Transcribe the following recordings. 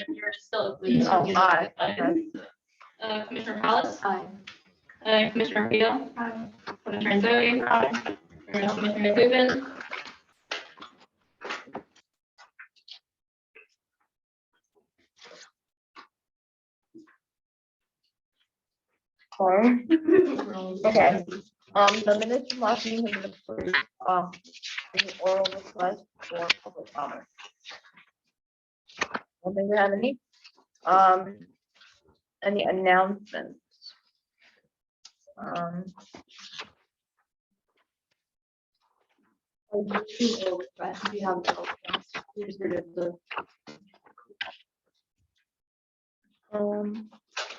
You're still please. Aye. Commissioner Palace. Aye. Commissioner Beal. Aye. Commissioner Zoe. Aye. Commissioner Dubin. Sorry. Okay. The minutes from last meeting have been approved. Any oral request for public comment? I don't think we have any. Any announcements? We have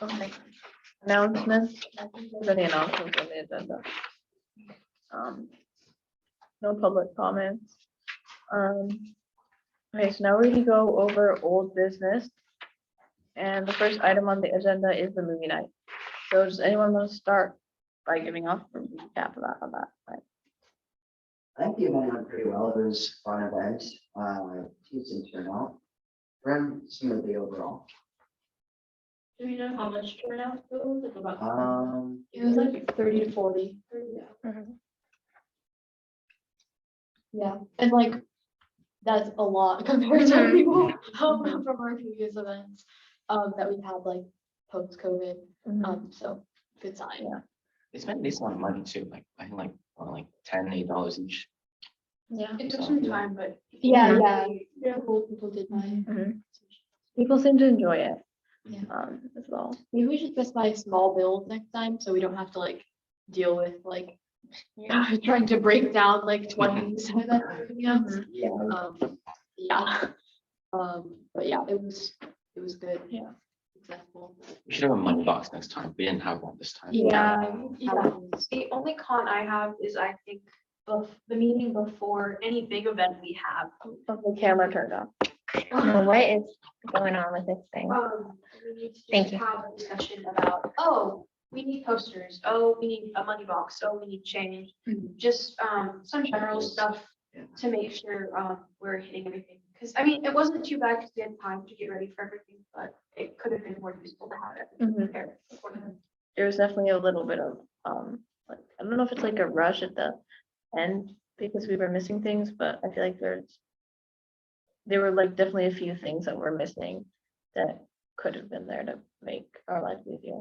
Okay. Announcements. I think there's any announcements on the agenda. No public comments. Okay, so now we can go over old business. And the first item on the agenda is the movie night. So does anyone want to start by giving off a recap of that on that? Right. I think the event went pretty well. It was a fun event, decent turnout. Ran smoothly overall. Do we know how much turnout it was? Like about. It was like 30 to 40. Yeah. Yeah, and like that's a lot compared to people from our previous events that we've had like post-COVID. So good sign. Yeah. They spent a decent amount of money too, like I think like $10-8 each. Yeah. It took some time, but yeah. People did buy. People seem to enjoy it. Yeah. As well. Maybe we should specify small bills next time, so we don't have to like deal with like trying to break down like 20. But yeah, it was good. Yeah. Successful. We should have a money box next time. We didn't have one this time. Yeah. The only con I have is I think the meeting before any big event we have. The camera turned off. What is going on with this thing? We need to Thank you. have a discussion about, oh, we need posters, oh, we need a money box, oh, we need change. Just some general stuff to make sure we're hitting everything. Because I mean, it wasn't too bad because we had time to get ready for everything, but it could have been more useful to have it prepared beforehand. There was definitely a little bit of like, I don't know if it's like a rush at the end because we were missing things, but I feel like there were like definitely a few things that were missing that could have been there to make our life easier.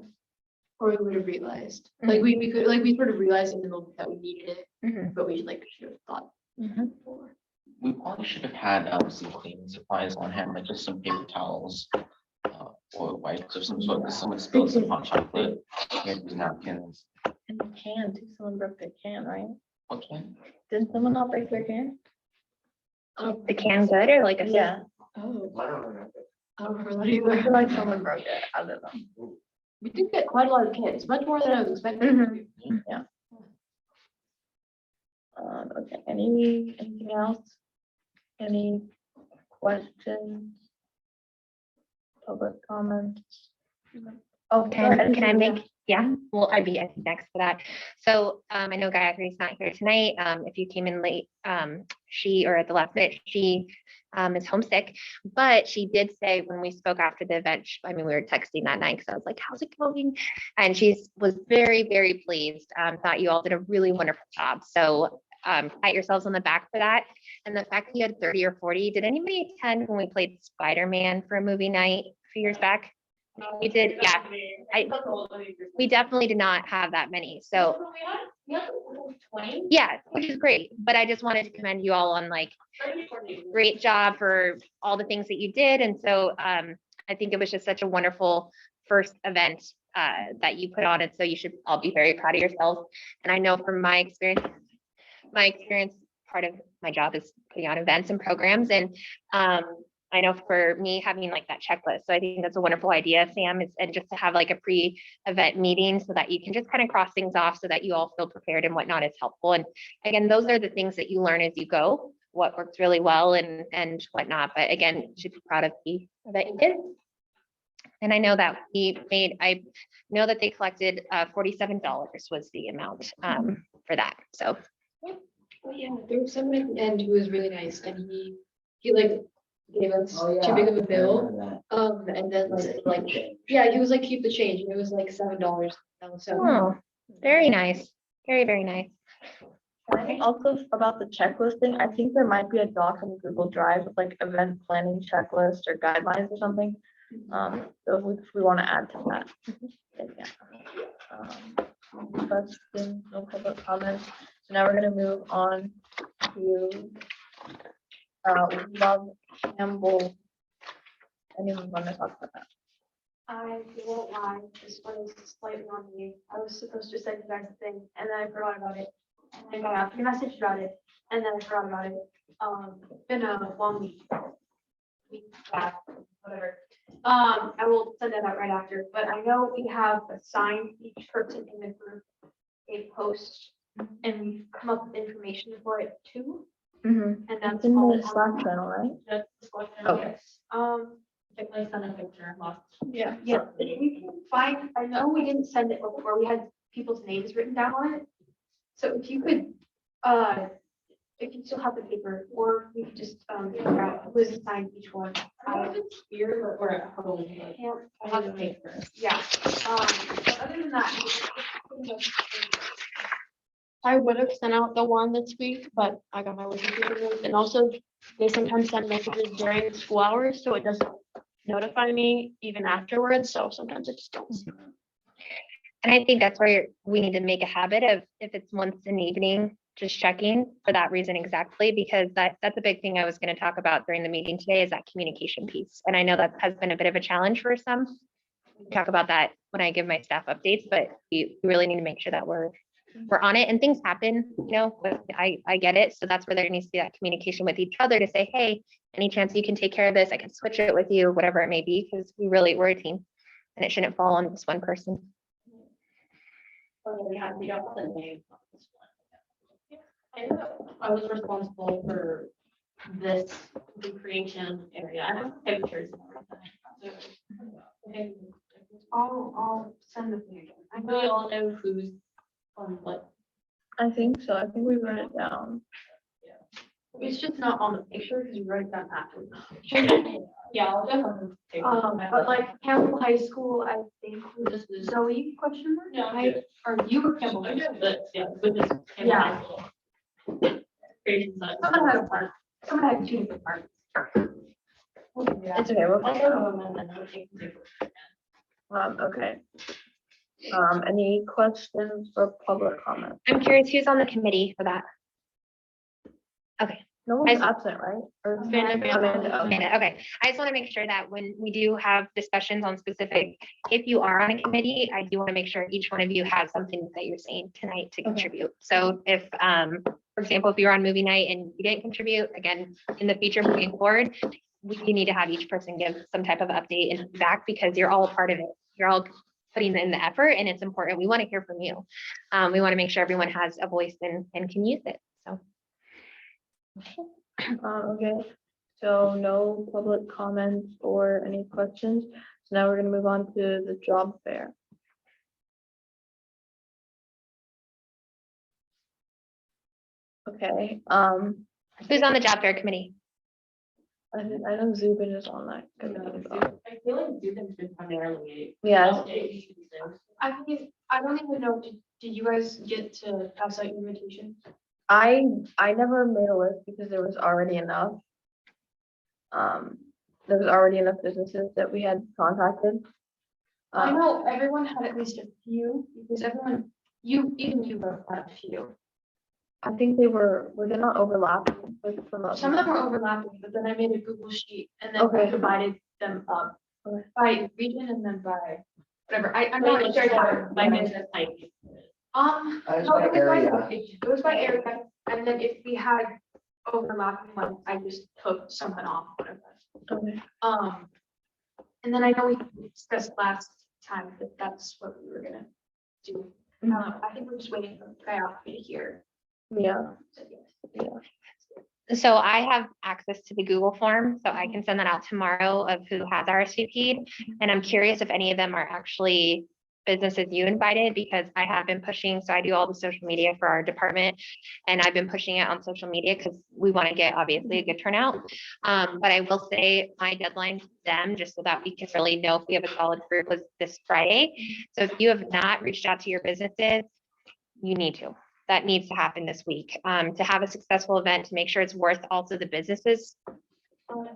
Or we would have realized, like we could, like we sort of realized in the moment that we needed it, but we like should have thought before. We probably should have had some cleaning supplies on hand, like just some paper towels, or wipes of some sort, because someone spilled some hot chocolate, and napkins. And the can too, someone broke their can, right? Okay. Didn't someone not break their can? The can good or like a Yeah, Oh, I don't remember. I don't remember that I either. feel like someone broke it. I don't know. We did get quite a lot of kids, much more than I was expecting. Okay, anything else? Any questions? Public comments? Oh, Can I make, well, I'd be next for that. So I know Gayatri's not here tonight. If you came in late, she, or at the last minute, she is homesick, but she did say when we spoke after the event, I mean, we were texting that night because I was like, how's it going? And she was very, very pleased. Thought you all did a really wonderful job. So pat yourselves on the back for that. And the fact that you had 30 or 40, did anybody attend when we played Spider-Man for a movie night a few years back? We did, yeah. We definitely did not have that many. So yeah, which is great. But I just wanted to commend you all on like great job for all the things that you did. And so I think it was just such a wonderful first event that you put on. And so you should all be very proud of yourselves. And I know from my experience, part of my job is putting on events and programs. And I know for me having like that checklist. So I think that's a wonderful idea, Sam, and just to have like a pre-event meeting so that you can just kind of cross things off so that you all feel prepared and whatnot is helpful. And again, those are the things that you learn as you go, what works really well and whatnot. But again, you should be proud of the event you did. And I know that I know that they collected $47 was the amount for that. So. Yeah, there was someone at the end who was really nice, and he like gave us Oh, yeah. too big of a I bill. remember that. And then Was it like, yeah, he was like, keep the change, and it was like $7. So, Oh, very nice. Very, very nice. I think also about the checklist thing, I think there might be a doc in Google Drive with like event planning checklist or guidelines or something. So if we want to add to that. then yeah. Questions, no public comments. So now we're gonna move on to Love Campbell. Anyone want to talk about that? I won't lie, this one is slightly on me. I was supposed to send you guys a thing and then I forgot about it. And I got a message about it and then I forgot about it. It's been a long week. Yeah, whatever. I will send that out right after, but I know we have assigned each person in the group a post and we've come up with information for it too. And It's that's in all the Slack channel, right? That's the question. Okay. I sent a picture last. yeah. Yeah, we can find, I know we didn't send it before, we had people's names written down on it. So if you could, if you still have the paper, or we could just, figure out who is assigned each one. I don't know if it's here or at home. but can't, I have the paper. yeah, but other than that. I would have sent out the one this week, but I got my work computer, and also they sometimes send messages during school hours, so it doesn't notify me even afterwards, so sometimes I just don't. see it. And I think that's where we need to make a habit of, if it's once in the evening, just checking for that reason exactly, because that's a big thing I was going to talk about during the meeting today, is that communication piece. And I know that has been a bit of a challenge for some. We talk about that when I give my staff updates, but we really need to make sure that we're on it, and things happen, you know, but I get it. So that's where there needs to be that communication with each other to say, hey, any chance you can take care of this, I can switch it with you, whatever it may be, because we're a team and it shouldn't fall on just one person. We don't have the name on this one. I was responsible for this, the creation area. I have pictures. and everything. I'll send the thing. I We know, all know who's on what. I think so. I think we wrote it down. It's just not on the picture because you wrote that after. Yeah, I'll definitely. but like Campbell High School, I think This is. Zoe question mark? Yeah, I- Or you were Campbell High School? But yeah, but this. Yeah. Creation side. Someone had a part, someone had two different parts. It's okay. We'll I'll figure it go out. home and then I'll take the paper. Okay. Any questions for public comment? I'm curious who's on the committee for that. No one's I- absent, right? Or Amanda. Amanda, okay. Amanda, okay, I just want to make sure that when we do have discussions on specific, if you are on a committee, I do want to make sure each one of you has something that you're saying tonight to contribute. So if, for example, if you're on movie night and you didn't contribute, again, in the future moving forward, we need to have each person give some type of update and feedback, because you're all a part of it. You're all putting in the effort and it's important. We want to hear from you. We want to make sure everyone has a voice and can use it, so. Okay, so no public comments or any questions. So now we're gonna move on to the job fair. Okay, Who's on the job fair committee? I know Zubin is on that. committee, but- I feel like Zubin's been primarily. Yeah, I think, I don't even know, did you guys get to pass out invitations? I never made a list because there was already enough. There was already enough businesses that we had contacted. I know everyone had at least a few, because everyone, even you wrote a few. I think were they not overlapping with some of Some of them were overlapping, but then I made a Google sheet and then I Okay. divided them up Okay. by region and then by whatever. I'm Like, not sure. my business type. Um, I was no, by it was by area. location. It was by area, and then if we had overlapping ones, I just took something off, whatever. Okay. And then I know we discussed last time that that's what we were gonna do. I think we're just waiting for the guy off me to hear. Yeah, So, yes. So I have access to the Google form, so I can send that out tomorrow of who has RSVP'd. And I'm curious if any of them are actually businesses you invited, because I have been pushing, so I do all the social media for our department. And I've been pushing it on social media because we want to get obviously a good turnout. But I will say my deadline to them, just so that we can really know if we have a solid group, was this Friday. So if you have not reached out to your businesses, you need to. That needs to happen this week, to have a successful event, to make sure it's worth also the businesses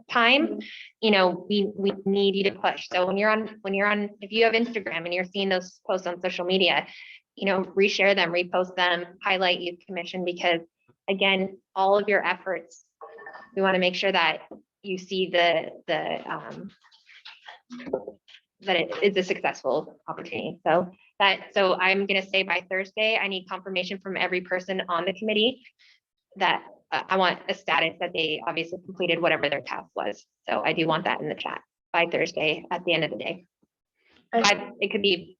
time. You know, we need you to push. So when you're on, if you have Instagram and you're seeing those posts on social media, you know, reshare them, repost them, highlight youth commission, because again, all of your efforts, we want to make sure that you see that it is a successful opportunity. So I'm gonna say by Thursday, I need confirmation from every person on the committee that I want a status that they obviously completed whatever their task was. So I do want that in the chat by Thursday at the end of the day. It could be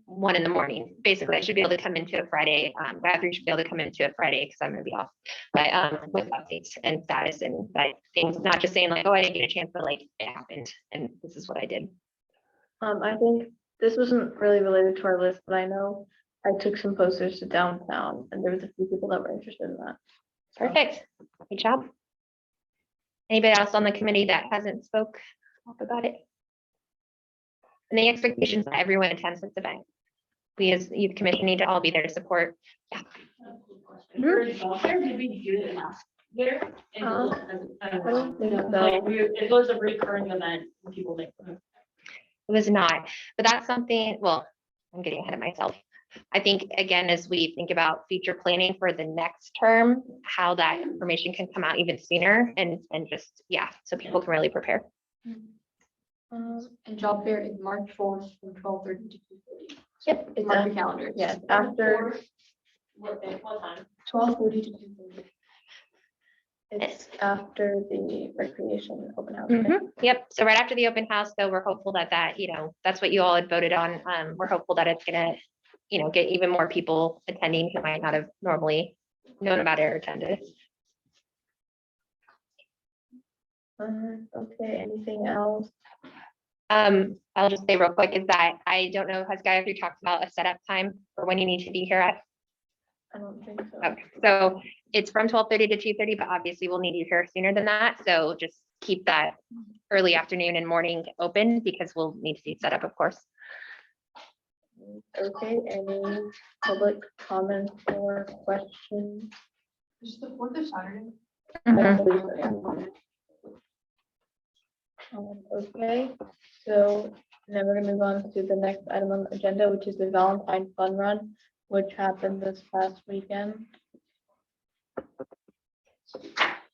1 a.m. Basically, I should be able to come into it Friday. Catherine should be able to come into it Friday because I'm gonna be off. But with updates and status and that things, not just saying like, oh, I didn't get a chance, but like it happened and this is what I did. I think this wasn't really related to our list, but I know I took some posters to downtown and there was a few people that were interested in that. Perfect. Good job. Anybody else on the committee that hasn't spoke up about it? And the expectations that everyone attends this event. We as youth commission need to all be there to support. For welfare, did we do it last year? I don't think so. Like, it was a recurring event when people make them. It was not, but that's something, well, I'm getting ahead of myself. I think, again, as we think about future planning for the next term, how that information can come out even sooner and just, yeah, so people can really prepare. And job fair is March 4th from 12:30 to 2:30. Yep, it's Mark your calendar. yes, after What time? 12:30 to 2:30. it's after the recreation open house. Yep, so right after the open house, though, we're hopeful that, you know, that's what you all had voted on. We're hopeful that it's gonna, you know, get even more people attending who might not have normally known about it or attended. Okay, anything else? I'll just say real quick is that I don't know, has Gayatri talked about a setup time for when you need to be here at? I don't think so. Okay, so it's from 12:30 to 2:30, but obviously we'll need you here sooner than that. So just keep that early afternoon and morning open because we'll need to see set up, of course. Okay, any public comments or questions? Is the 4th of Saturday? I believe so, yeah. Okay, so then we're gonna move on to the next item on the agenda, which is the Valentine Fun Run, which happened this past weekend.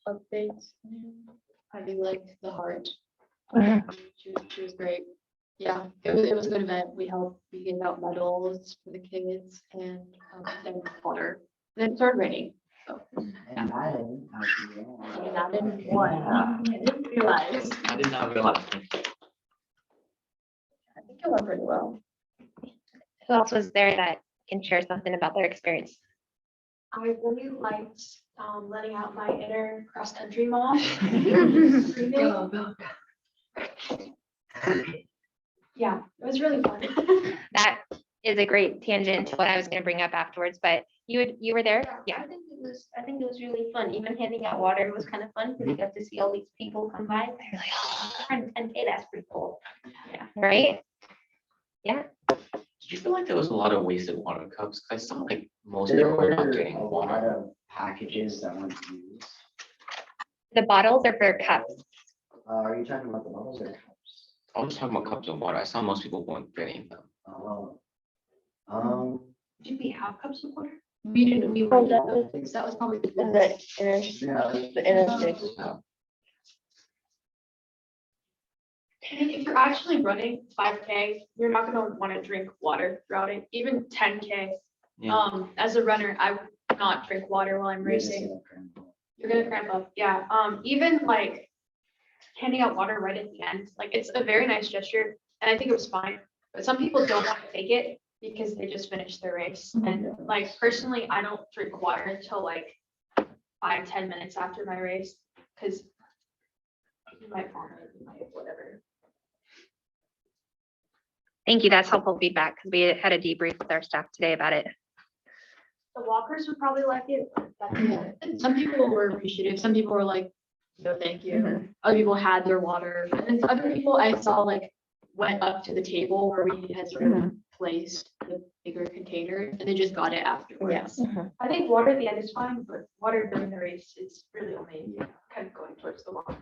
Updates. I do like the heart. Mhm. She was great. Yeah, it was a good event. We gave out medals for the kids and then water. Then it started raining. So And Madden, that didn't what? I didn't realize. I did not realize. I think it went pretty well. Who else was there that can share something about their experience? I really liked letting out my inner cross-country mom. Yeah, it was really fun. That is a great tangent to what I was going to bring up afterwards, but you were there? Yeah. I think it was really fun. Even handing out water was kind of fun because you got to see all these people come by. They're like, oh, 10K, that's pretty cool. Yeah. Right? Yeah. Did you feel like there was a lot of wasted water cups? 'Cause I saw like most there people were not were getting a lot water. of packages that weren't used. The bottles are for cups. Are you talking about the bottles or cups? I was talking about cups of water. I saw most people weren't getting them. Oh. Did we have cups of water? We didn't, we Oh, were, that was that was probably. the inner, Yeah. the inner six. I mean, if you're actually running 5K, you're not gonna want to drink water throughout it, even 10K. Yeah. As a runner, I would not drink water while I'm racing. You're gonna cramp up, yeah. Even like handing out water right at the end, like it's a very nice gesture, and I think it was fine. But some people don't want to take it because they just finished their race. And like personally, I don't drink water until like 5-10 minutes after my race, because you might vomit, you might whatever. Thank you. That's helpful feedback because we had a debrief with our staff today about it. The walkers would probably like it. but that's- And some people were appreciative, some people were like, no, thank you. Mhm. Other people had their water, and then other people I saw like went up to the table where we had sort of placed the bigger container and they just got it afterwards. I think water at the end is fine, but water during the race is really only kind of going towards the walkers.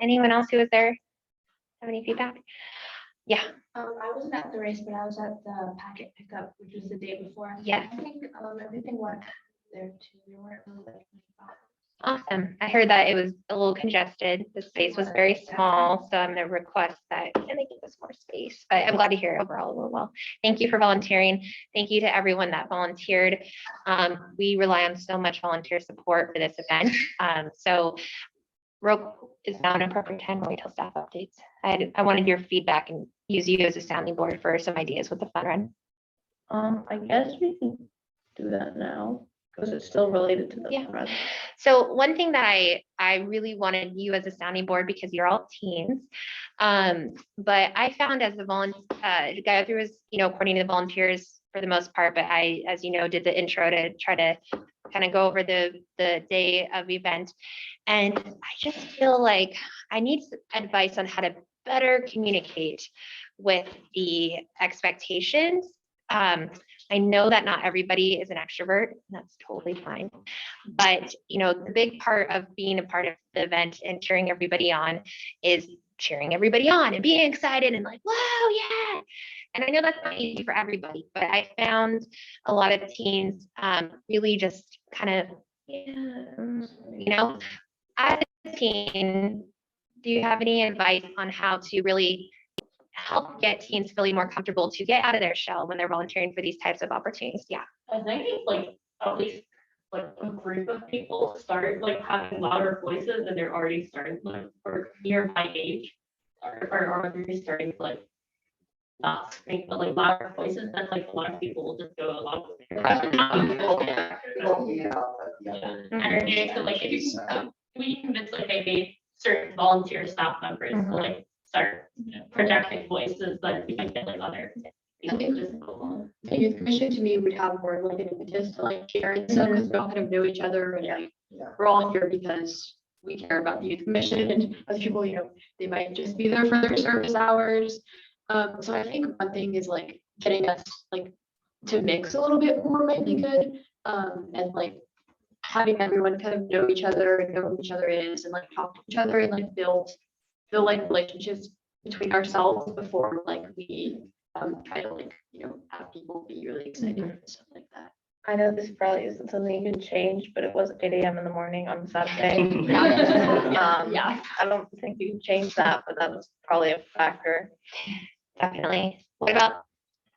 Anyone else who was there have any feedback? Yeah, I wasn't at the race, but I was at the packet pickup, which was the day before. Yeah. I think everything went there too. There weren't really like any problems. awesome. I heard that it was a little congested. The space was very small, so I'm gonna request that, can they give us more space? But I'm glad to hear overall it went well. Thank you for volunteering. Thank you to everyone that volunteered. We rely on so much volunteer support for this event. So is now an appropriate time when we tell staff updates. I wanted your feedback and use you as a sounding board for some ideas with the fun run. I guess we can do that now, because it's still related to the Yeah. front. So one thing that I really wanted you as a sounding board, because you're all teens. But I found as the guy through was, coordinating the volunteers for the most part, but I, as you know, did the intro to try to kind of go over the day of event. And I just feel like I need advice on how to better communicate with the expectations. I know that not everybody is an extrovert, and that's totally fine. But, the big part of being a part of the event and cheering everybody on is cheering everybody on and being excited and like, wow, yeah. And I know that's not easy for everybody, but I found a lot of teens really just kind of, as a teen, do you have any advice on how to really help get teens feeling more comfortable to get out of their shell when they're volunteering for these types of opportunities? Yeah. I think it's like at least like a group of people start like having louder voices and they're already starting like or near my age are already starting to like not scream but like louder voices and like a lot of people will just go along with energy. So like if you can we convince like maybe certain volunteer staff members to like start projecting voices that you can get like other people to just go along. The youth commission to me would have more like an impetus to like share and stuff, because we all kind of know each other and like, we're all here because we care about the youth commission, and other people, they might just be there for their service hours. So I think one thing is like getting us like to mix a little bit more might be good. And like having everyone kind of know each other and know who each other is and like talk to each other and like build like relationships between ourselves before like we try to like, have people be really excited and stuff like that. I know this probably isn't something you can change, but it was 8 a.m. in the morning on Saturday. Yeah. I don't think you can change that, but that was probably a factor. Definitely. What about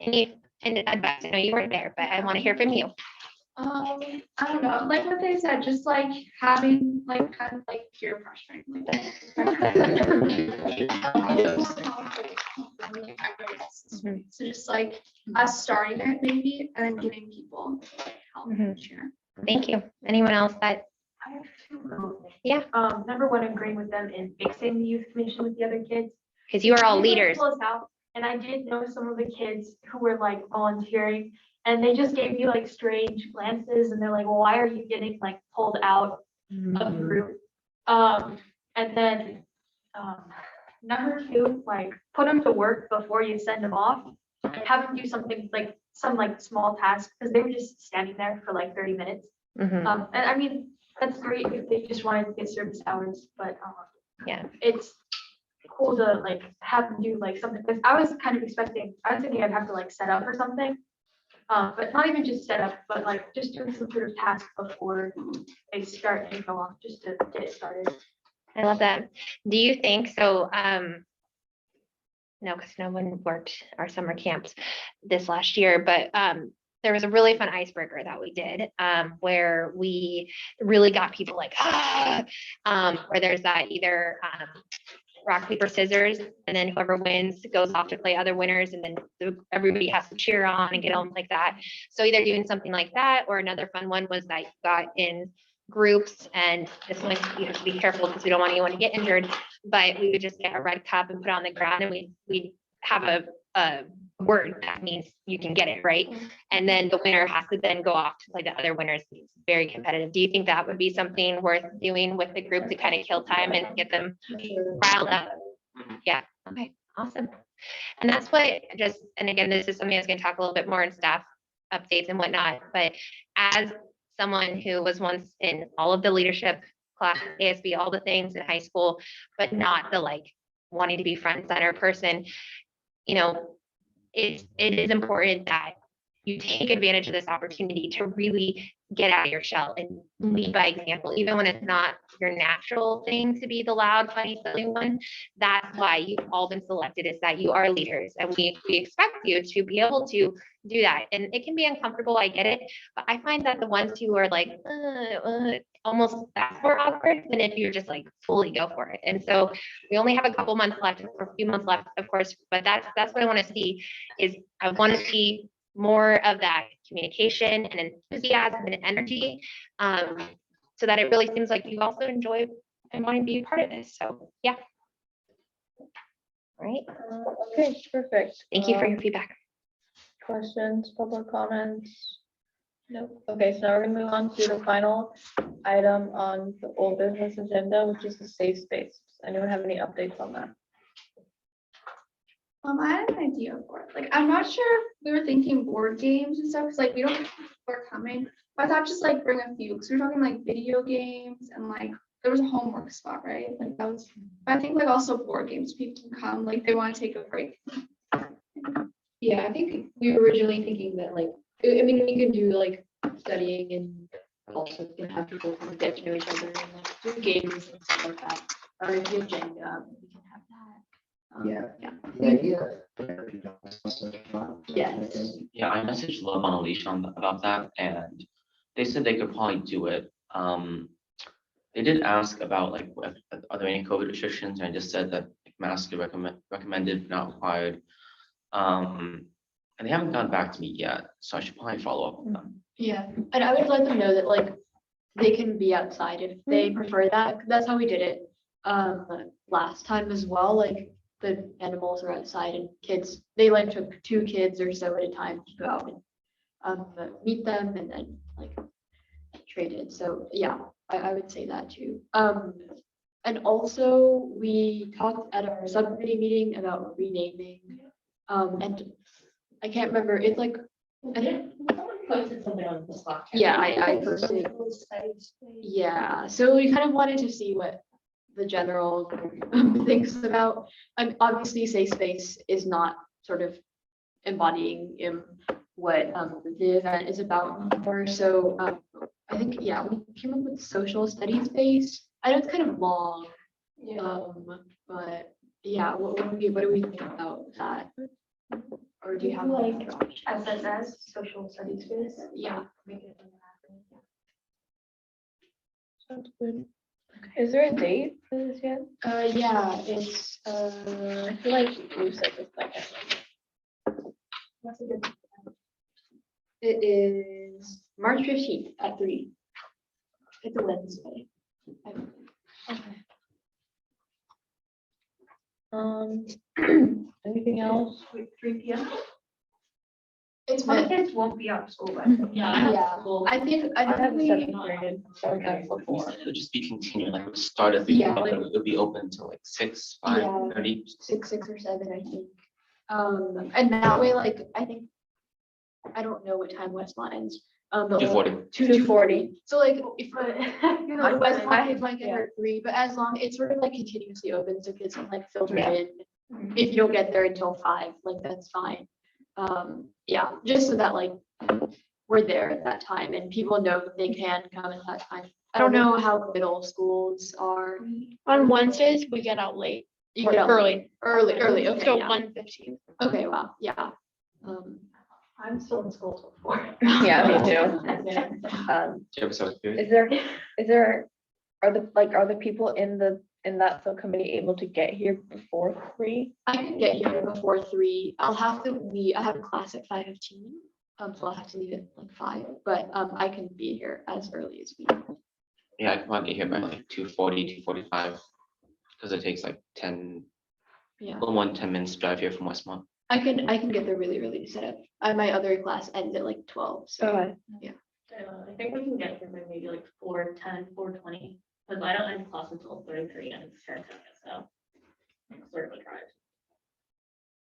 any advice? I know you weren't there, but I want to hear from you. I don't know, like what they said, just like having like kind of like peer pressuring. So just like us starting it maybe and then giving people help and cheer. Thank you. Anyone else that, I have two. Yeah. Number one, agreeing with them in fixing the youth commission with the other kids. because you are all They really leaders. pull us out, and I did know some of the kids who were like volunteering, and they just gave me like strange glances, and they're like, well, why are you getting like pulled out of the group? And then, number two, like, put them to work before you send them off. Like, have them do something like some like small task, because they were just standing there for like 30 minutes. Mhm. And I mean, that's great if they just wanted to get service hours, but Yeah. it's cool to like have them do like something, because I was kind of expecting, I was thinking I'd have to like set up or something. But not even just set up, but like just doing some sort of task before they start and go off, just to get it started. I love that. Do you think so? No, because no one worked our summer camps this last year, but there was a really fun icebreaker that we did where we really got people like, where there's that either rock, paper, scissors, and then whoever wins goes off to play other winners, and then everybody has to cheer on and get on like that. So either doing something like that, or another fun one was that you got in groups, and this one you have to be careful because we don't want anyone to get injured, but we would just get a red cup and put it on the ground and we have a word that means you can get it, right? And then the winner has to then go off to play the other winners. It's very competitive. Do you think that would be something worth doing with the group to kind of kill time and get them riled up? Yeah, okay, awesome. And that's what and again, this is something I was gonna talk a little bit more in staff updates and whatnot, but as someone who was once in all of the leadership class, ASB, all the things in high school, but not the like wanting to be front and center person, you know, it is important that you take advantage of this opportunity to really get out of your shell and lead by example, even when it's not your natural thing to be the loud, funny, silly one. That's why you've all been selected, is that you are leaders and we expect you to be able to do that. And it can be uncomfortable, I get it, but I find that the ones who are like, almost that's more awkward than if you're just like fully go for it. And so we only have a couple months left, or a few months left, of course, but that's what I want to see. Is I want to see more of that communication and enthusiasm and energy, so that it really seems like you also enjoy and want to be a part of this. So yeah. All right. Okay, perfect. Thank you for your feedback. Questions, public comments? Nope. Okay, so now we're gonna move on to the final item on the old business agenda, which is the safe space. Does anyone have any updates on that? I had an idea for it. Like, I'm not sure if we were thinking board games and stuff, because like we don't know if people are coming. But I thought just like bring a few, because we were talking like video games and like there was a homework spot, right? Like that was, but I think like also board games, people can come, like they want to take a break. Yeah, I think we were originally thinking that like, I mean, we could do like studying and also can have people come get to know each other and like do games and stuff like that. Or if you have Jenga, we can have that. Yeah. Yeah. The idea. Yes. Yeah, I messaged Love on Alicia about that, and they said they could probably do it. They did ask about like, are there any COVID restrictions? And I just said that masks are recommended, not required. And they haven't gotten back to me yet, so I should probably follow up with them. Yeah, and I would let them know that like they can be outside if they prefer that. 'Cause that's how we did it last time as well. Like the animals are outside and kids, they like took 2 kids or so at a time to go out and meet them and then like traded. So yeah, I would say that too. And also we talked at our subcommittee meeting about renaming. And I can't remember, it's like, I think, Posted something on the Slack. yeah, I posted, yeah, so we kind of wanted to see what the general group thinks about. And obviously safe space is not sort of embodying what the event is about more. So I think, yeah, we came up with social studies space. I know it's kind of long, but yeah, what do we think about that? Or do you have like SSS, social studies space? Yeah. Sounds good. Is there a date for this yet? Yeah, it's I feel like you said this like. That's a good. It is March 15th at 3. It's a Wednesday. Anything else? 3 p.m. It's My fun. kids won't be out of school by then. Yeah. I think I have a we, 7th grade, so that's We before. said it would just be continuing, like it would start at Yeah, 3, like- it would be open till like 6, 5:30. 6 or 7, I think. And that way, like, I think, I don't know what time Westmont ends. But 2:40. 2:40. So like, if Westmont Westmont, might get her at 3, but as long, it's sort of like continuously open, so kids can like filter Yeah. in. If you don't get there until 5, like, that's fine. Yeah, just so that like, we're there at that time and people know that they can come at that time. I don't know how middle schools are. On Wednesdays, we get out late, You get out early, early, okay, so yeah. 1:15. Okay, wow, yeah. I'm still in school till 4. Yeah, me too. Do you have a sub period? Are the people in that subcommittee able to get here before 3? I can get here before 3. I'll have to leave. I have a class at 5:15. So I'll have to leave at like 5, but I can be here as early as we. Yeah, I can probably get here by like 2:40, 2:45. because it takes like 10, Yeah, 10 minutes drive here from Westmont. I can get there really early to set up. My other class ends at like 12, so. Okay. I think we can get here by maybe like 4:10, 4:20, because I don't end class until 33 and it's 10, so. It's sort of a drive.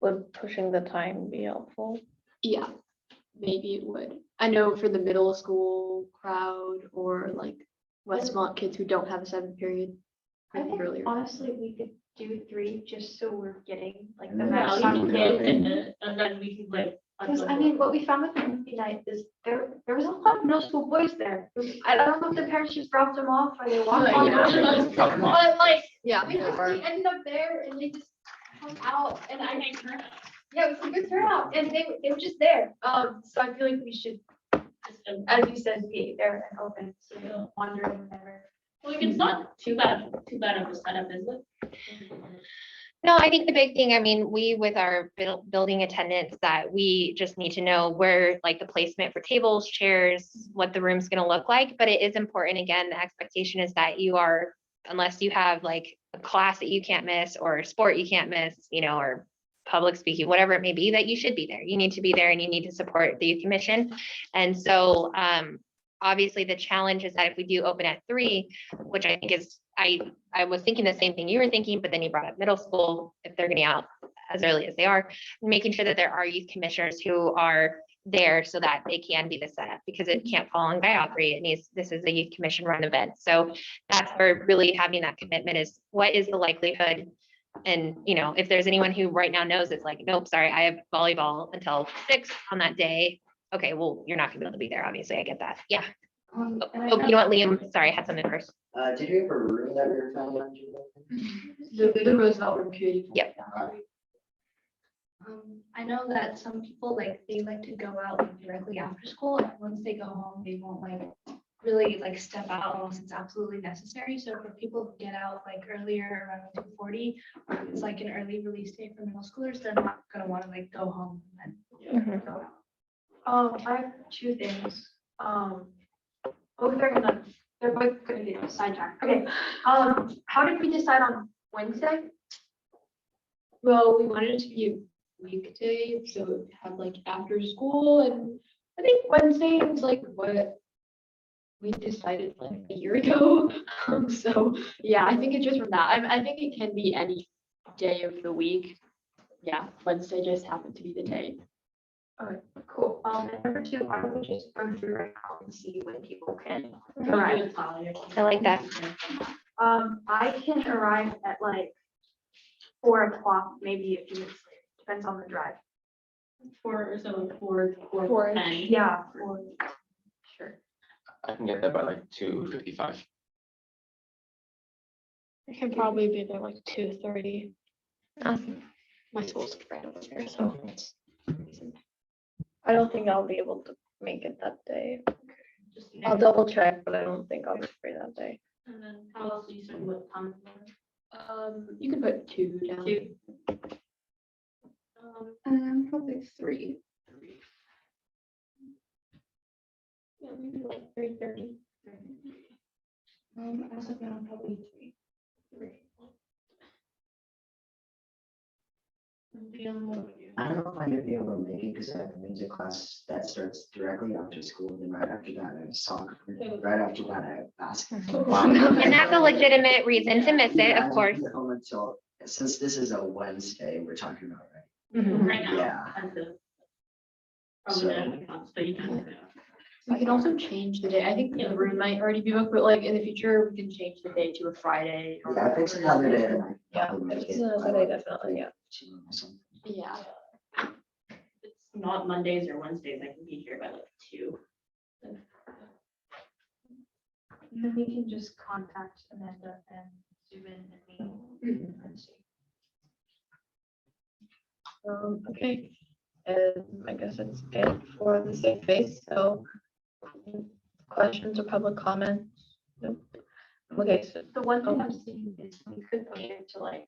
Would pushing the time be helpful? Yeah, maybe it would. I know for the middle school crowd or like Westmont kids who don't have a 7 period. I maybe think earlier. honestly, we could do 3 just so we're getting like the Yeah, max Yeah, on we can kids. get it, and then we can like. Because I mean, what we found with the movie night is there was a lot of middle school boys there. I don't know if the parents just dropped them off or they walked on. Drop 'em off. But like, Yeah. we ended up there and they just hung out and And I I, make her. yeah, it was a good turnout and they were just there. So I feel like we should, as you said, be there and open, so you don't wander or whatever. Like, it's not too bad of a setup, is it? No, I think the big thing, I mean, we with our building attendants, that we just need to know where, like, the placement for tables, chairs, what the room's gonna look like, but it is important, again, the expectation is that you are, unless you have like a class that you can't miss, or a sport you can't miss, you know, or public speaking, whatever it may be, that you should be there. You need to be there and you need to support the youth commission. And so, obviously the challenge is that if we do open at 3, which I think is, I was thinking the same thing you were thinking, but then you brought up middle school, if they're getting out as early as they are, making sure that there are youth commissioners who are there so that they can be the setup, because it can't fall on Gayatri. It needs, this is a youth commission run event. So that's where really having that commitment is, what is the likelihood? And, you know, if there's anyone who right now knows it's like, nope, sorry, I have volleyball until 6 on that day. Okay, well, you're not gonna be able to be there, obviously, I get that, yeah. And I Oh, you know what, Liam, sorry, I had something first. Did you have a room that we were planning on doing? The Roosevelt room community. Yep. I know that some people like, they like to go out like directly after school, and once they go home, they won't like really like step out unless it's absolutely necessary. So for people who get out like earlier around 2:40, or if it's like an early release day for middle schoolers, they're not gonna want to like go home and then go out. I have 2 things. They're both gonna get sidetracked. Okay, how did we decide on Wednesday? Well, we wanted it to be a weekday, so it'd have like after school, and I think Wednesday was like what we decided like a year ago. So yeah, I think it's just from that. I think it can be any day of the week. Yeah, Wednesday just happened to be the day. Alright, cool. And number 2, I would just go through right now and see when people can Right. arrive. I like that. I can arrive at like 4 o'clock, maybe a few minutes later, depends on the drive. 4:10. Yeah. Or, sure. I can get there by like 2:55. I can probably be there like 2:30. Awesome. My school's right over there, so it's. I don't think I'll be able to make it that day. Just I'll double check, but I don't think I'll be free that day. And then how else do you say what time? You can put 2 down. 2. Probably 3. Yeah, maybe like 3:30. As of now, probably 3. I don't know if I'm gonna be able to make it because I have a music class that starts directly after school, and then right after that I have soccer, and right after that I have basketball. And that's a legitimate reason to miss it, Yeah, I of won't course. be home until, since this is a Wednesday, we're talking about, right? Right now. Yeah. and the- So- Probably not, so you can. We can also change the day. I think the room might already be booked, but like in the future, we can change the day to a Friday. or- Yeah, if it's another day, then I Yeah, probably if make it's it. another day, definitely, yeah. Yeah. It's not Mondays or Wednesdays, I can be here by like 2. And then we can just contact Amanda and zoom in and meet. and see. Okay. And I guess that's it for the safe space, so questions or public comments? Nope. Okay, so The one thing I'm seeing is we could push it to like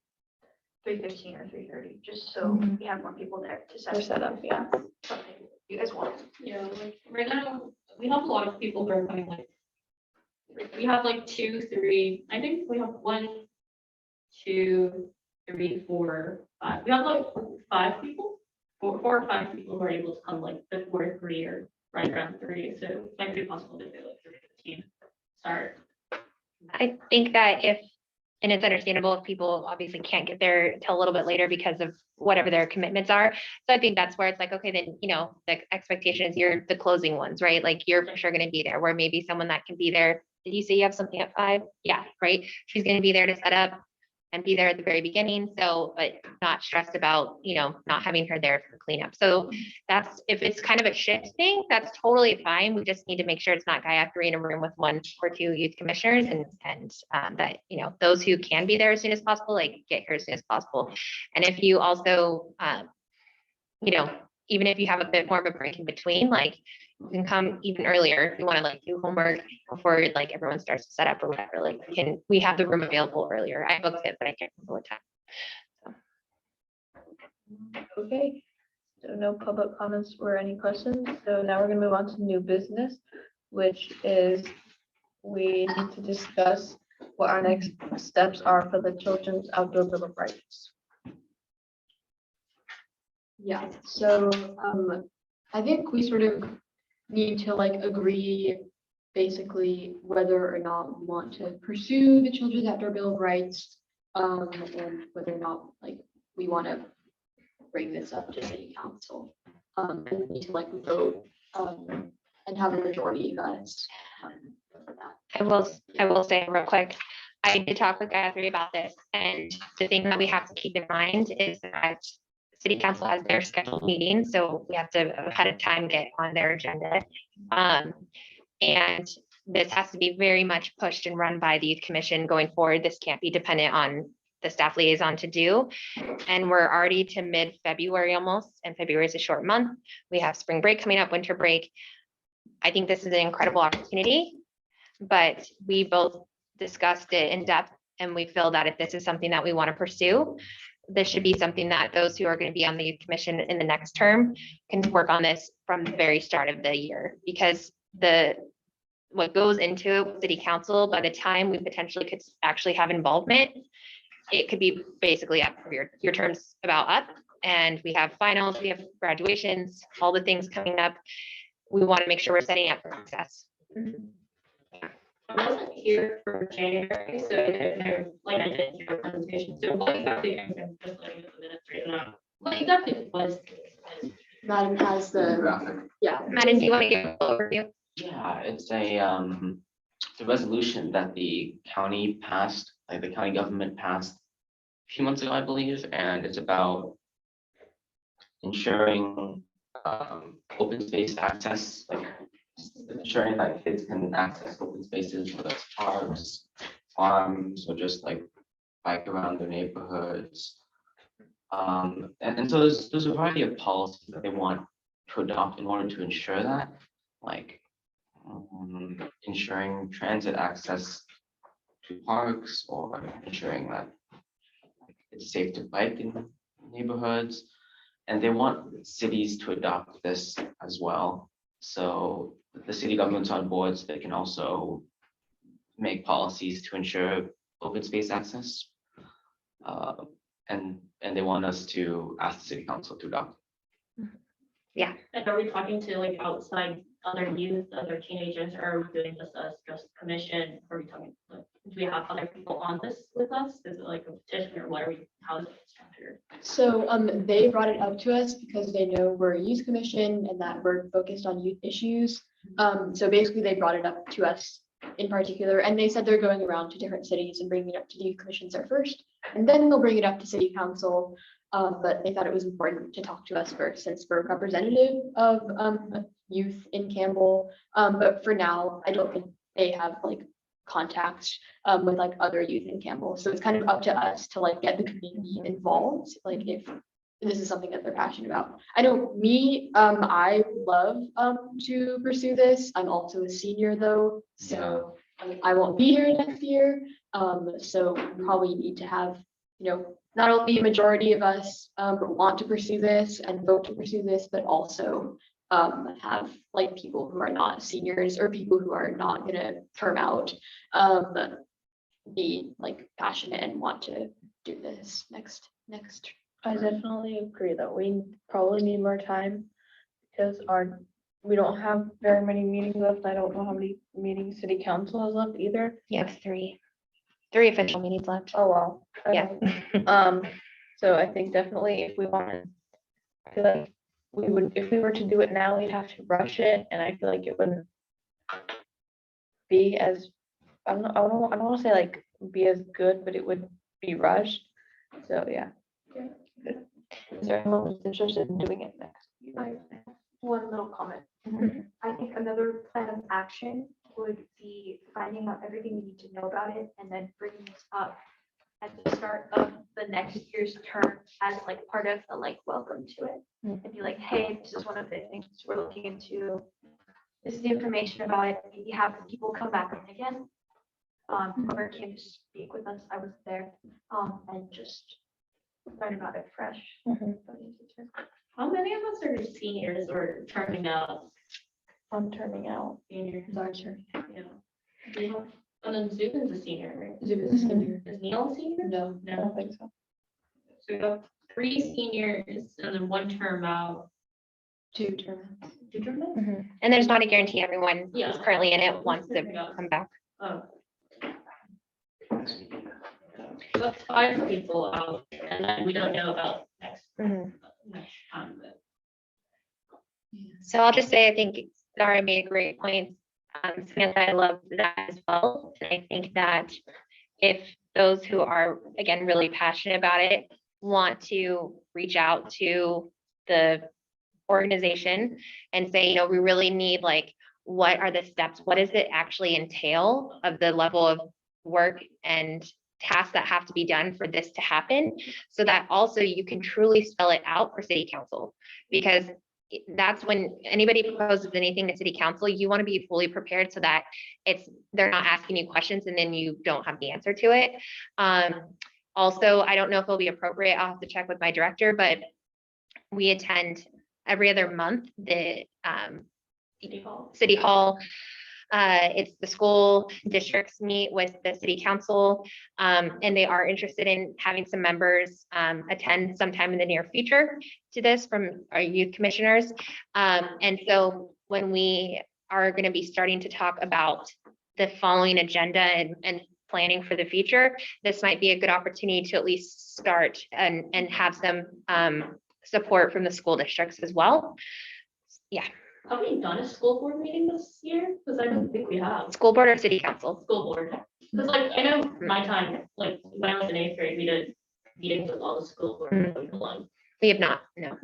3:15 or 3:30, just so we have more people there to set. For setup, yeah. Something you guys want. Yeah, like right now, we have a lot of people who are coming like we have like 2, 3, I think we have 1, 2, 3, 4, 5. We have like 5 people, 4 or 5 people who are able to come like before 3 or right around 3. So it might be possible to do like 3:15 start. I think that if, and it's understandable if people obviously can't get there till a little bit later because of whatever their commitments are. So I think that's where it's like, okay, then, the expectation is you're the closing ones, right? Like you're for sure gonna be there, where maybe someone that can be there. Did you say you have something at 5? Yeah, right? She's gonna be there to set up and be there at the very beginning. So, but not stressed about, not having her there for cleanup. So that's, if it's kind of a shift thing, that's totally fine. We just need to make sure it's not Gayatri in a room with 1 or 2 youth commissioners and that, those who can be there as soon as possible, like get here as soon as possible. And if you also, even if you have a bit more of a break in between, like you can come even earlier if you want to like do homework before like everyone starts to set up or whatever. Like we have the room available earlier. I booked it, but I can't remember what time. Okay, so no public comments or any questions. So now we're gonna move on to new business, which is we need to discuss what our next steps are for the Children's Outdoor Bill of Rights. Yeah, so I think we sort of need to like agree basically whether or not we want to pursue the Children's Outdoor Bill of Rights, and whether or not like we want to bring this up to city council. And we need to like vote and have a majority of us for that. I will say real quick, I did talk with Gayatri about this, and the thing that we have to keep in mind is that city council has their scheduled meetings, so we have to ahead of time get on their agenda. And this has to be very much pushed and run by the youth commission going forward. This can't be dependent on the staff liaison to do. And we're already to mid-February almost, and February is a short month. We have spring break coming up, winter break. I think this is an incredible opportunity, but we both discussed it in depth, and we feel that if this is something that we want to pursue, this should be something that those who are going to be on the youth commission in the next term can work on this from the very start of the year, because what goes into city council, by the time we potentially could actually have involvement, it could be basically up for your term's about up, and we have finals, we have graduations, all the things coming up. We want to make sure we're setting up for success. I wasn't here for January, so I didn't know, like I didn't hear a presentation. So what exactly, I'm just letting the administrator know. What exactly was this? Madam has the, Graphic. yeah. Madden, do you want to give an overview? Yeah, it's a resolution that the county passed, like the county government passed a few months ago, I believe, and it's about ensuring open space access, like ensuring that kids can access open spaces, whether it's parks, farms, or just like bike around their neighborhoods. And so there's a variety of policies that they want to adopt in order to ensure that, like ensuring transit access to parks, or ensuring that it's safe to bike in neighborhoods. And they want cities to adopt this as well. So the city government's on board, so they can also make policies to ensure open space access. And they want us to ask the city council to adopt. And are we talking to like outside other youth, other teenagers, or are we doing this as just commission? Are we talking, like, do we have other people on this with us? Is it like a petition, or what are we, how is it structured? So they brought it up to us because they know we're a youth commission and that we're focused on youth issues. So basically they brought it up to us in particular, and they said they're going around to different cities and bringing it up to the youth commissions there first, and then they'll bring it up to city council. But they thought it was important to talk to us first, since we're representative of youth in Campbell. But for now, I don't think they have like contacts with like other youth in Campbell. So it's kind of up to us to like get the community involved, like if this is something that they're passionate about. I know me, I love to pursue this. I'm also a senior though, so I won't be here next year. So we probably need to have, not only a majority of us want to pursue this and vote to pursue this, but also have like people who are not seniors or people who are not gonna term out be like passionate and want to do this next. I definitely agree that we probably need more time because we don't have very many meetings left. I don't know how many meetings city council has left either. You have three official meetings left. Oh, wow. Yeah. Okay. So I think definitely if we want, I feel like if we were to do it now, we'd have to rush it, and I feel like it wouldn't be as, I don't wanna say like be as good, but it would be rushed. So, yeah. Good. Is there anyone who's interested in doing it next? One little comment. Mhm. I think another plan of action would be finding out everything we need to know about it and then bringing this up at the start of the next year's term as like part of the like welcome to it. Mm. And be like, hey, this is one of the things we're looking into. This is the information about it. Maybe have people come back on again. Whoever came to speak with us, I was there, and just learn about it fresh. Mhm. How many of us are seniors or turning out I'm turning out. seniors? Yeah. Do you have- And then Zubin's a senior, right? Zubin's a senior. Is Neil a senior? No. I don't think so. So we have 3 seniors and then 1 term out. 2 terms. 2 term out? Mhm. And there's not a guarantee everyone who's Yeah. currently in it wants to Yeah. come back. Oh. So that's 5 people out and then we don't know about Mhm. next time, but. So I'll just say, I think Zara made a great point. Samantha, I love that as well. And I think that if those who are, again, really passionate about it, want to reach out to the organization and say, we really need, like, what are the steps? What does it actually entail of the level of work and tasks that have to be done for this to happen? So that also you can truly spell it out for city council, because that's when anybody proposes anything to city council, you want to be fully prepared so that they're not asking you questions and then you don't have the answer to it. Also, I don't know if it'll be appropriate. I'll have to check with my director, but we attend every other month the City Hall. It's the school districts meet with the city council, and they are interested in having some members attend sometime in the near future to this from our youth commissioners. And so when we are going to be starting to talk about the following agenda and planning for the future, this might be a good opportunity to at least start and have some support from the school districts as well. Yeah. Have we done a school board meeting this year? Because I don't think we have. School board or city council? School board. Because like, I know my time, like when I was in 8th grade, we did meetings with all the school board. Like, We have not, no.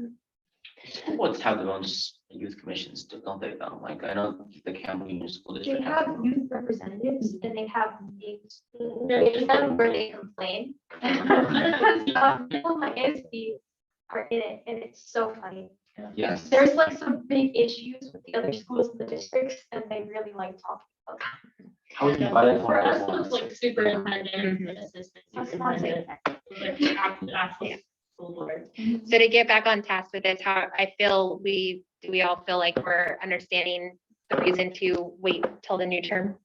School boards have their own youth commissions, don't they, though? Like, I know the Campbell Union School They District. has have their own. youth representatives and they have meetings. it's them where they complain. People in my ASB are in it and it's so funny. Yes. There's like some big issues with the other schools in the districts and they really like talking about it. How would you buy it For us, it for? was like superintendent, Mhm. assistant That's what I'm saying. superintendent. Like actual Yeah. school board. So to get back on task with this, how I feel we all feel like we're understanding the reason to wait till the new term?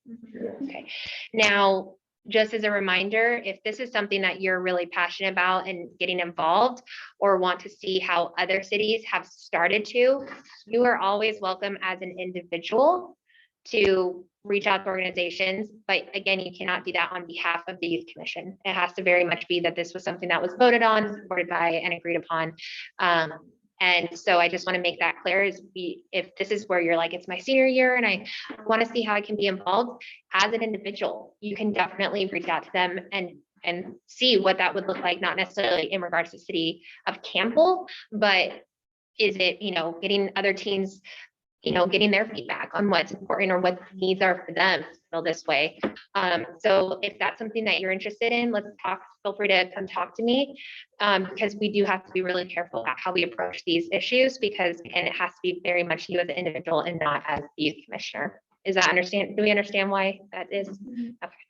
Okay. Now, just as a reminder, if this is something that you're really passionate about and getting involved or want to see how other cities have started to, you are always welcome as an individual to reach out to organizations. But again, you cannot do that on behalf of the youth commission. It has to very much be that this was something that was voted on, supported by, and agreed upon. And so I just want to make that clear if this is where you're like, it's my senior year and I want to see how I can be involved as an individual, you can definitely reach out to them and see what that would look like, not necessarily in regards to city of Campbell, but is it, getting other teams, getting their feedback on what's important or what needs are for them to feel this way. So if that's something that you're interested in, let's talk. Feel free to come talk to me, because we do have to be really careful about how we approach these issues, because again, it has to be very much you as an individual and not as the youth commissioner. Do we understand why that is? Okay.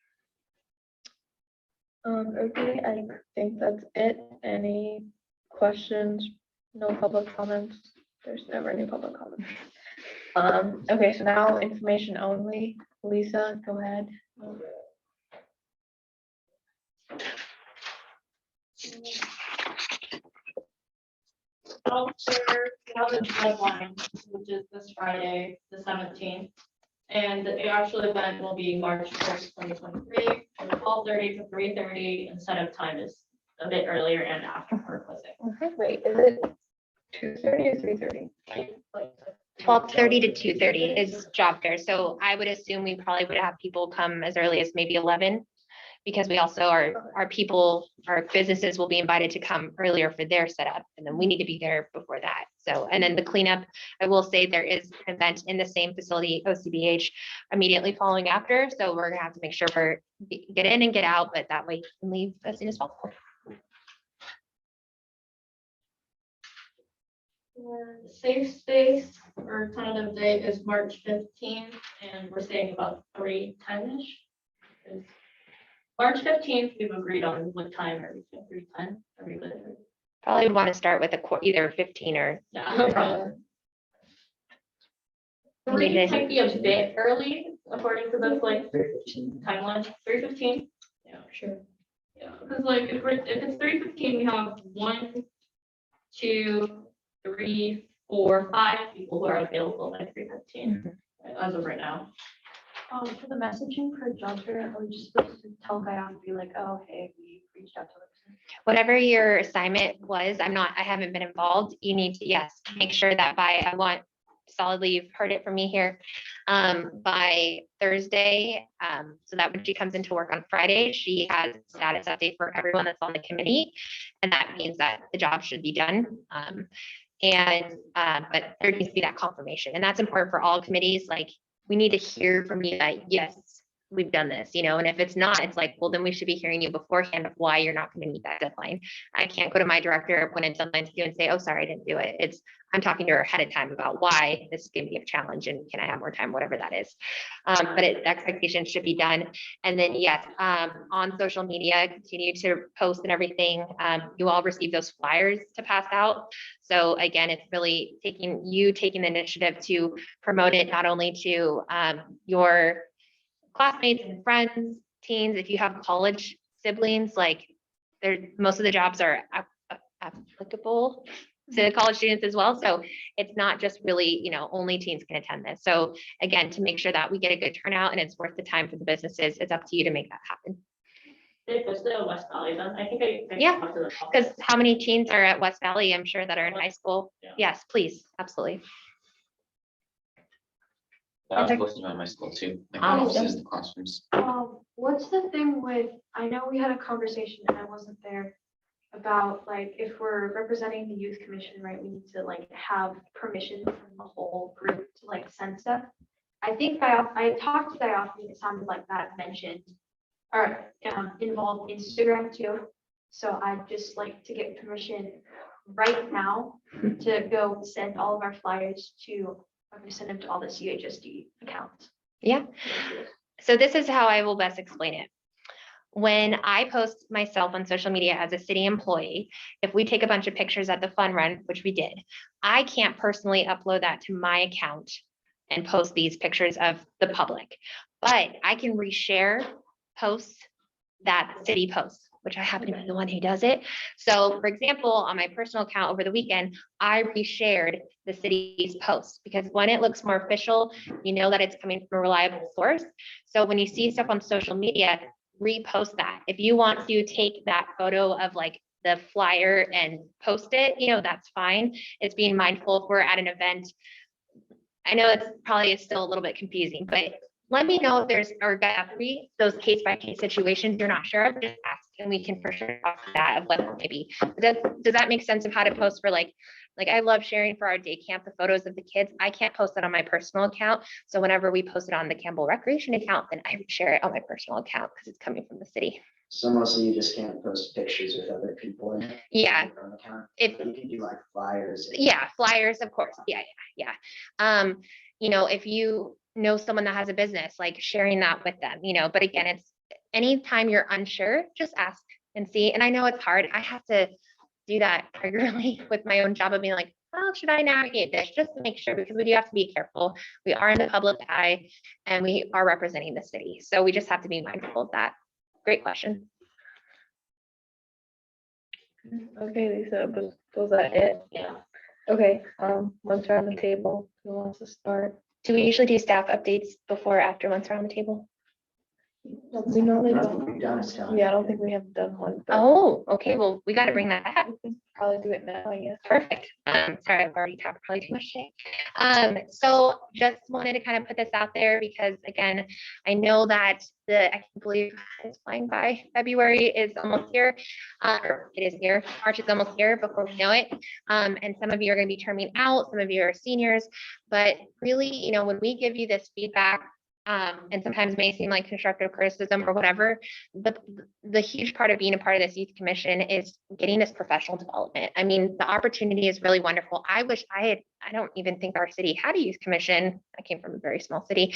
Okay, I think that's it. Any questions? No public comments? There's never any public comments. Okay, so now information only. Lisa, go ahead. Shelter, we have a deadline, which is this Friday, the 17th. And the actual event will be March 1st, 2023, from 12:30 to 3:30. Instead of time is a bit earlier and after her closing. Wait, is it 2:30 or 3:30? 12:30 to 2:30 is job fair. So I would assume we probably would have people come as early as maybe 11. Because we also our people, our businesses will be invited to come earlier for their setup, and then we need to be there before that. So, and then the cleanup, I will say there is an event in the same facility, OCBH, immediately following after. So we're gonna have to make sure we're get in and get out, but that way you can leave as soon as possible. Safe space or tentative date is March 15th, and we're saying about 3:10-ish. March 15th, we've agreed on what time, are we saying 3:10? Are we good? Probably would want to start with either 15 or Yeah. Three might be a bit early according to this like timeline, 3:15. Yeah, Sure. yeah, because like if it's 3:15, we have 1, 2, 3, 4, 5 people who are available by 3:15 as of right now. For the messaging for job fair, are we just supposed to tell Guy to be like, oh, hey, we reached out to them? whatever your assignment was. I haven't been involved. You need to, yes, make sure that I want solidly, you've heard it from me here, by Thursday. So that when she comes into work on Friday, she has a status update for everyone that's on the committee. And that means that the job should be done. But there needs to be that confirmation, and that's important for all committees. Like, we need to hear from you that, yes, we've done this, and if it's not, it's like, well, then we should be hearing you beforehand of why you're not going to meet that deadline. I can't go to my director when it's deadline to do and say, oh, sorry, I didn't do it. I'm talking to her ahead of time about why this is going to be a challenge and can I have more time, whatever that is. But the expectation should be done. And then, yes, on social media, continue to post and everything. You all receive those flyers to pass out. So again, it's really taking the initiative to promote it, not only to your classmates and friends, teens, if you have college siblings, like most of the jobs are applicable to college students as well. So it's not just really, only teens can attend this. So again, to make sure that we get a good turnout and it's worth the time for the businesses, it's up to you to make that happen. It's the West Valley, then I think I Yeah, talked to the- Because how many teens are at West Valley? I'm sure that are in high school. Yeah. Yes, please, absolutely. I was Okay. posting on my school too, like Oh, offices, the classrooms. What's the thing with, I know we had a conversation and I wasn't there about like, if we're representing the youth commission, right, we need to like have permission from the whole group to like send stuff. I think I talked to Diophne, it sounded like that mentioned, or involved Instagram too. So I'd just like to get permission right now to go send all of our flyers to, I'm gonna send them to all the CHSD accounts. Yeah. So this is how I will best explain it. When I post myself on social media as a city employee, if we take a bunch of pictures at the fun run, which we did, I can't personally upload that to my account and post these pictures of the public, but I can reshare posts that the city posts, which I happen to be the one who does it. So for example, on my personal account over the weekend, I reshared the city's post because when it looks more official, you know that it's coming from a reliable source. So when you see stuff on social media, repost that. If you want to take that photo of like the flyer and post it, that's fine. It's being mindful if we're at an event. I know it's probably still a little bit confusing, but let me know if there's those case by case situations you're not sure of, just ask and we can for sure talk to that of what maybe. Does that make sense of how to post for like I love sharing for our day camp, the photos of the kids. I can't post that on my personal account. So whenever we post it on the Campbell Recreation account, then I share it on my personal account because it's coming from the city. So mostly you just can't post pictures with other people in it. Yeah. on your own account. If But you can do like flyers. Yeah, flyers, of course. Yeah. If you know someone that has a business, like sharing that with them, but again, it's anytime you're unsure, just ask and see. And I know it's hard. I have to do that regularly with my own job of being like, how should I navigate this? Just to make sure, because we do have to be careful. We are in the public eye and we are representing the city. So we just have to be mindful of that. Great question. Okay, Lisa, was that it? Yeah. Okay, once we're on the table, who wants to start? Do we usually do staff updates before or after once we're on the table? We normally That's don't. what we've done, is done. Yeah, I don't think we have done one, but Oh, okay, well, we gotta bring that back. we can probably do it now, I guess. Perfect. Sorry, I've already talked probably too much today. So just wanted to kind of put this out there because again, I know that I can't believe it's flying by. February is almost here. It is here. March is almost here before we know it. And some of you are going to be terming out, some of you are seniors, but really, you know, when we give you this feedback, and sometimes may seem like constructive criticism or whatever, the huge part of being a part of this youth commission is getting this professional development. I mean, the opportunity is really wonderful. I wish I don't even think our city had a youth commission. I came from a very small city,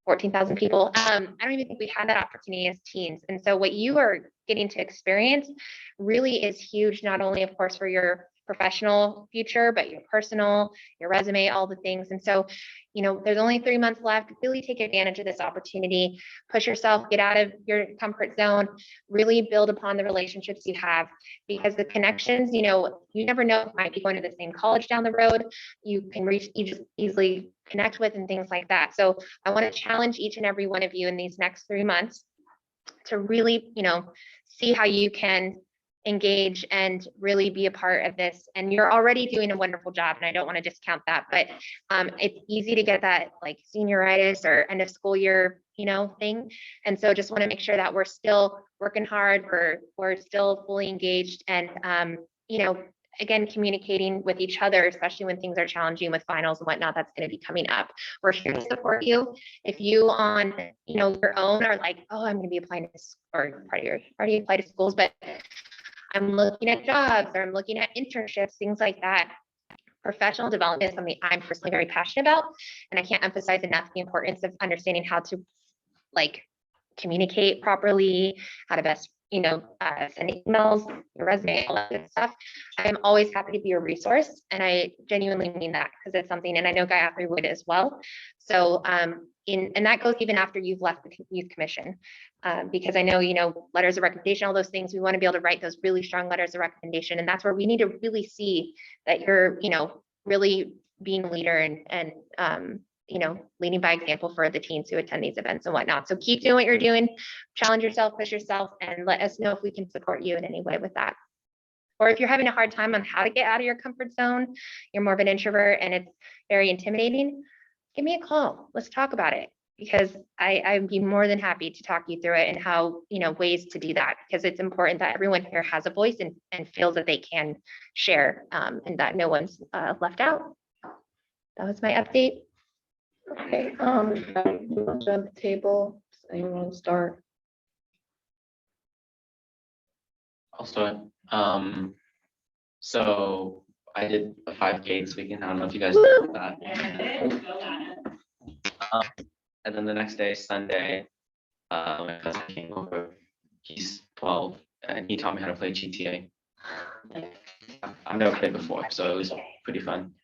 14,000 people. I don't even think we had that opportunity as teens. And so what you are getting to experience really is huge, not only of course for your professional future, but your personal, your resume, all the things. And so, you know, there's only 3 months left. Really take advantage of this opportunity, push yourself, get out of your comfort zone, really build upon the relationships you have, because the connections, you know, you never know, if you might be going to the same college down the road, you can reach, you just easily connect with and things like that. So I want to challenge each and every one of you in these next 3 months to really, you know, see how you can engage and really be a part of this. And you're already doing a wonderful job, and I don't want to discount that, but it's easy to get that like senioritis or end of school year, you know, thing. And so just want to make sure that we're still working hard, we're still fully engaged, and you know, again, communicating with each other, especially when things are challenging with finals and whatnot, that's going to be coming up. We're here to support you. If you on, you know, your own are like, oh, I'm going to be applying to, or already apply to schools, but I'm looking at jobs or I'm looking at internships, things like that. Professional development is something I'm personally very passionate about. And I can't emphasize enough the importance of understanding how to like communicate properly, how to best, you know, send emails, your resume, all that good stuff. I'm always happy to be a resource. And I genuinely mean that because it's something, and I know Gayatri would as well. So, and that goes even after you've left the youth commission, because I know, you know, letters of recommendation, all those things, we want to be able to write those really strong letters of recommendation. And that's where we need to really see that you're, you know, really being a leader and you know, leading by example for the teens who attend these events and whatnot. So keep doing what you're doing, challenge yourself, push yourself, and let us know if we can support you in any way with that. Or if you're having a hard time on how to get out of your comfort zone, you're more of an introvert and it's very intimidating, give me a call. Let's talk about it, because I'd be more than happy to talk you through it and how, you know, ways to do that, because it's important that everyone here has a voice and feels that they can share, and that no one's left out. That was my update. Okay, we want to the table. Does anyone want to start? I'll start. So I did a 5K this weekend. I don't know if you guys know that. And then the next day, Sunday, my cousin came over. He's 12, and he taught me how to play GTA. I've never played before, so it was pretty fun.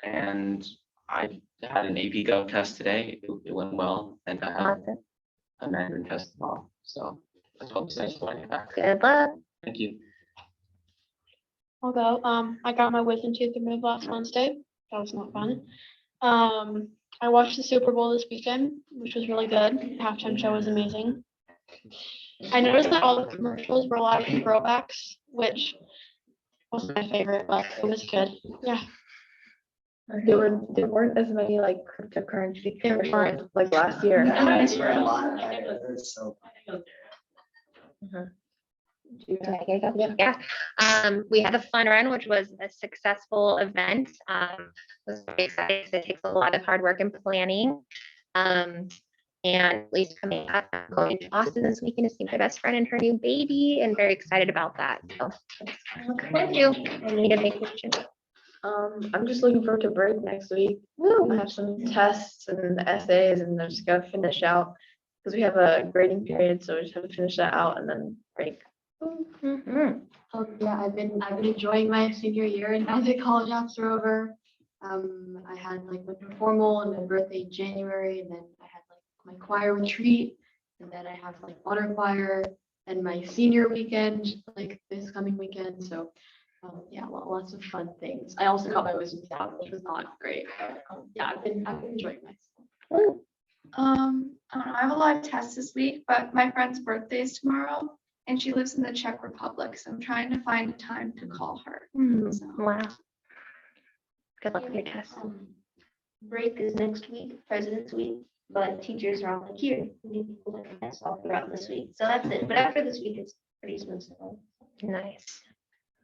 And I had an AP Gov test today. It went well, and I had a Mandarin test tomorrow. So that's all besides learning back. Good luck. Thank you. I'll go. I got my wisdom tooth removed last Wednesday. That was not fun. I watched the Super Bowl this weekend, which was really good. Halftime show was amazing. I noticed that all the commercials were a lot of throwbacks, which wasn't my favorite, but it was good. Yeah. There weren't as many like cryptocurrency commercials like last year. That's where a lot of that is, so. Yeah. We had a fun run, which was a successful event. Was very excited because it takes a lot of hard work and planning. And at least coming up, I'm going to Austin this weekend to see my best friend and her new baby, and very excited about that. So thank you. I need a vacation. I'm just looking forward to break next week. I have some tests and essays, and I just gotta finish out because we have a grading period, so we just have to finish that out and then break. Yeah, I've been enjoying my senior year, and now the college apps are over. I had like winter formal and my birthday in January, and then I had like my choir retreat, and then I have like water choir, and my senior weekend, like this coming weekend, so. Yeah, lots of fun things. I also got my wisdom out, which was not great, but yeah, I've been enjoying myself. I don't know, I have a lot of tests this week, but my friend's birthday is tomorrow and she lives in the Czech Republic, so I'm trying to find a time to call her. So, Wow. Good luck with your test. Break is next week, President's Week, but teachers are all like, here, we need people to test all throughout this week. So that's it. But after this week, it's pretty smooth sailing. Nice.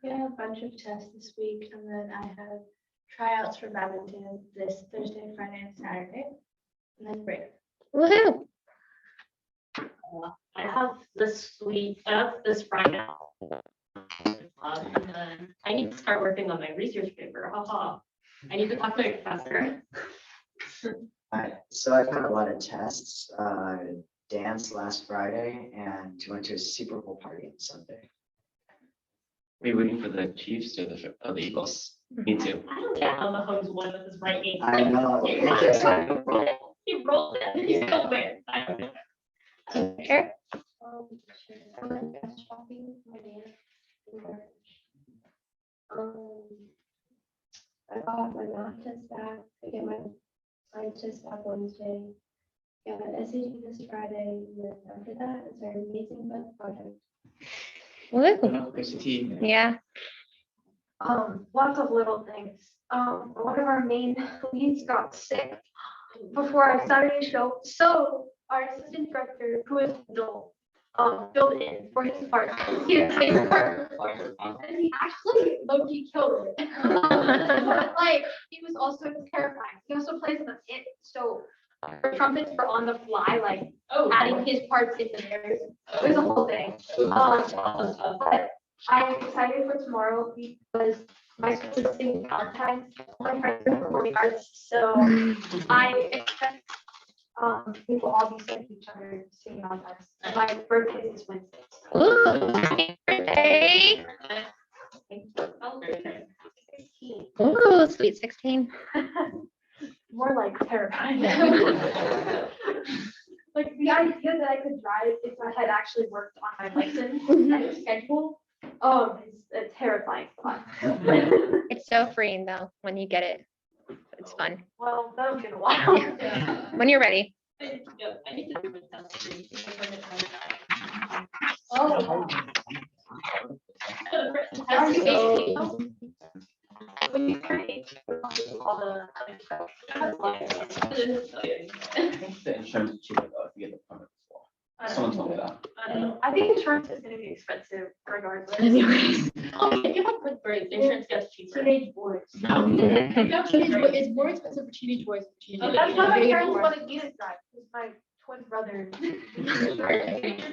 Yeah, a bunch of tests this week, and then I have tryouts for badminton this Thursday, Friday, and Saturday. And then break. Woohoo. I have this week, this Friday. And then I need to start working on my research paper, haha. I need to talk to my professor. So I've had a lot of tests, dance last Friday and went to a Super Bowl party on Sunday. Are you rooting for the Chiefs or the Eagles? Me too. I don't get how Mahomes won with his right knee. I know. He rolled it, he still wins. I don't know. Sure. I went dress shopping for my dance in March. I got my math test back, I get my science test back Wednesday. Got an SAT this Friday, and then after that, it's our amazing book project. Woo. Yeah. Lots of little things. One of our main leads got sick before our Saturday show. So our assistant director, who is adult, filled in for his part. He was like, and he actually low-key killed it. But like, he was also terrifying. He also plays in the pit, so our trumpets were on the fly, like adding his parts into theirs. It was a whole thing. But I'm excited for tomorrow because my school is singing Valentine's. My friends are performing arts, so I expect we will all be singing each other singing Valentine's. My birthday is Wednesday. Ooh, happy birthday. Ooh, sweet 16. More like terrifying. Like the idea that I could drive if I had actually worked on my license and schedule, is a terrifying thought. It's so freeing though, when you get it. It's fun. Well, that'll get a while. When you're ready. I need to do the test. Oh. Are you 18? When you turn 18, all the other stuff. I think the insurance is cheaper though if you get the permit before. Someone told me that. I don't know. I think insurance is gonna be expensive regardless. Anyways. If you have good grades, insurance gets cheaper. Teenage boys. It's more expensive for teenage boys. than teenage That's why my girls. parents wanted me to drive, because my twin brother.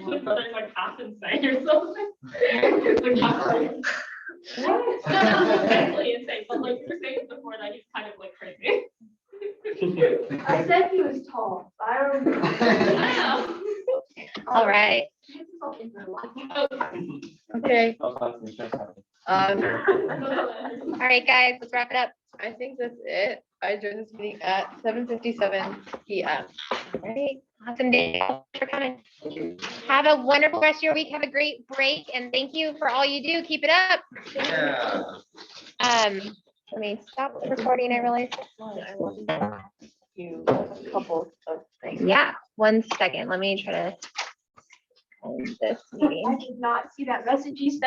Your brother's like half insane or something. Like half like- What? Not mentally insane, but like you're saying before that he's kind of like crazy. I said he was tall, but I don't know. All right. Okay, Also, that's the insurance company. All right, guys, let's wrap it up. I think that's it. I joined this meeting at 7:57 PM. All right. Awesome day. Thanks for coming. Have a wonderful rest of your week. Have a great break. And thank you for all you do. Keep it up. Yeah. Let me stop recording. I realize. A couple of things. Yeah, 1 second. Let me try to end this meeting. I did not see that message you sent.